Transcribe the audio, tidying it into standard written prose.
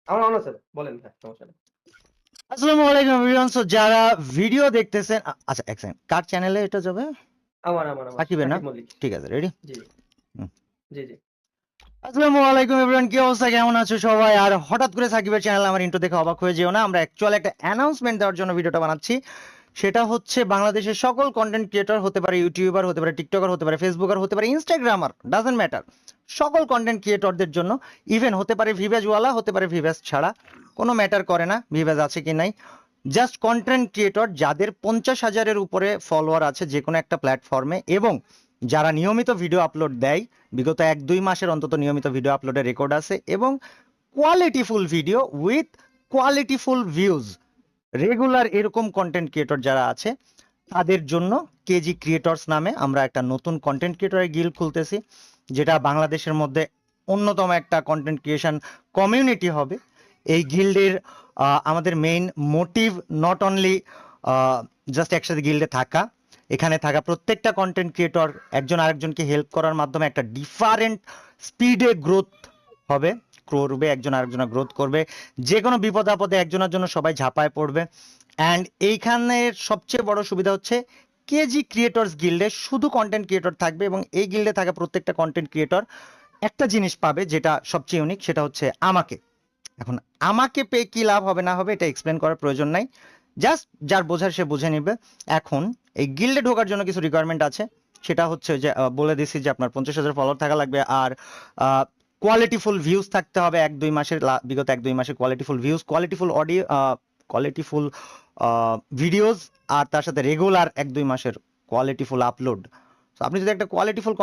আমার অন আছে। বলেন ভাই, সমস্যা নেই। আসসালামু আলাইকুম এভরিওয়ান। সো যারা ভিডিও দেখতেছেন, আচ্ছা এক সেকেন্ড, কার চ্যানেলে এটা যাবে? আমার সাকিবের না? সাকিব মল্লিক। ঠিক আছে, রেডি? জি, জি। আসসালামু আলাইকুম এভরিওয়ান, কি অবস্থা, কেমন আছো সবাই? আর হঠাৎ করে সাকিবের চ্যানেল আমার ইন্ট্রো দেখে অবাক হয়ে যেও না। আমরা অ্যাকচুয়ালি একটা অ্যানাউন্সমেন্ট দেওয়ার জন্য ভিডিওটা বানাচ্ছি। সেটা হচ্ছে বাংলাদেশের সকল কন্টেন্ট ক্রিয়েটর, হতে পারে ইউটিউবার, হতে পারে টিকটকার, হতে পারে ফেসবুকার, হতে পারে ইনস্টাগ্রামার, ডাজন্ট ম্যাটার, সকল কন্টেন্ট ক্রিয়েটরদের জন্য। ইভেন হতে পারে ভিভ্যাজওয়ালা, হতে পারে ভিভ্যাজ ছাড়া, কোনো ম্যাটার করে না ভিভ্যাজ আছে কি নাই। জাস্ট কন্টেন্ট ক্রিয়েটর যাদের 50,000-এর উপরে ফলোয়ার আছে যে কোনো একটা প্ল্যাটফর্মে, এবং যারা নিয়মিত ভিডিও আপলোড দেয়, বিগত 1-2 মাসের অন্তত নিয়মিত ভিডিও আপলোডের রেকর্ড আছে, এবং qualityful video with qualityful views, regular এরকম কন্টেন্ট ক্রিয়েটর যারা আছে তাদের জন্য কেজি ক্রিয়েটরস নামে আমরা একটা নতুন কন্টেন্ট ক্রিয়েটরের গিল্ড খুলতেছি, যেটা বাংলাদেশের মধ্যে অন্যতম একটা কন্টেন্ট ক্রিয়েশন কমিউনিটি হবে। এই গিল্ডের আমাদের main motive not only just একসাথে গিল্ডে থাকা, এখানে থাকা প্রত্যেকটা কন্টেন্ট ক্রিয়েটর একজন আরেকজনকে হেল্প করার মাধ্যমে একটা ডিফারেন্ট স্পিডে গ্রোথ হবে, করবে, একজন আরেকজনের গ্রোথ করবে। যে কোনো বিপদ আপদে একজনের জন্য সবাই ঝাঁপায় পড়বে। অ্যান্ড এইখানের সবচেয়ে বড় সুবিধা হচ্ছে কেজি ক্রিয়েটরস গিল্ডে শুধু কন্টেন্ট ক্রিয়েটর থাকবে, এবং এই গিল্ডে থাকা প্রত্যেকটা কন্টেন্ট ক্রিয়েটর একটা জিনিস পাবে যেটা সবচেয়ে ইউনিক, সেটা হচ্ছে আমাকে। এখন আমাকে পেয়ে কি লাভ হবে না হবে এটা এক্সপ্লেন করার প্রয়োজন নাই, জাস্ট যার বোঝার সে বুঝে নিবে। এখন এই গিল্ডে ঢোকার জন্য কিছু রিকোয়ারমেন্ট আছে, সেটা হচ্ছে যে বলে দিছি যে আপনার 50,000 ফলোয়ার থাকা লাগবে, আর কোয়ালিটিফুল ভিউজ থাকতে হবে 1-2 মাসের, বিগত 1-2 মাসের কোয়ালিটিফুল ভিউজ, কোয়ালিটিফুল অডিও, কোয়ালিটিফুল ভিডিওস, আর তার সাথে রেগুলার 1-2 মাসের কোয়ালিটিফুল আপলোড। আপনি যদি একটা কোয়ালিটিফুল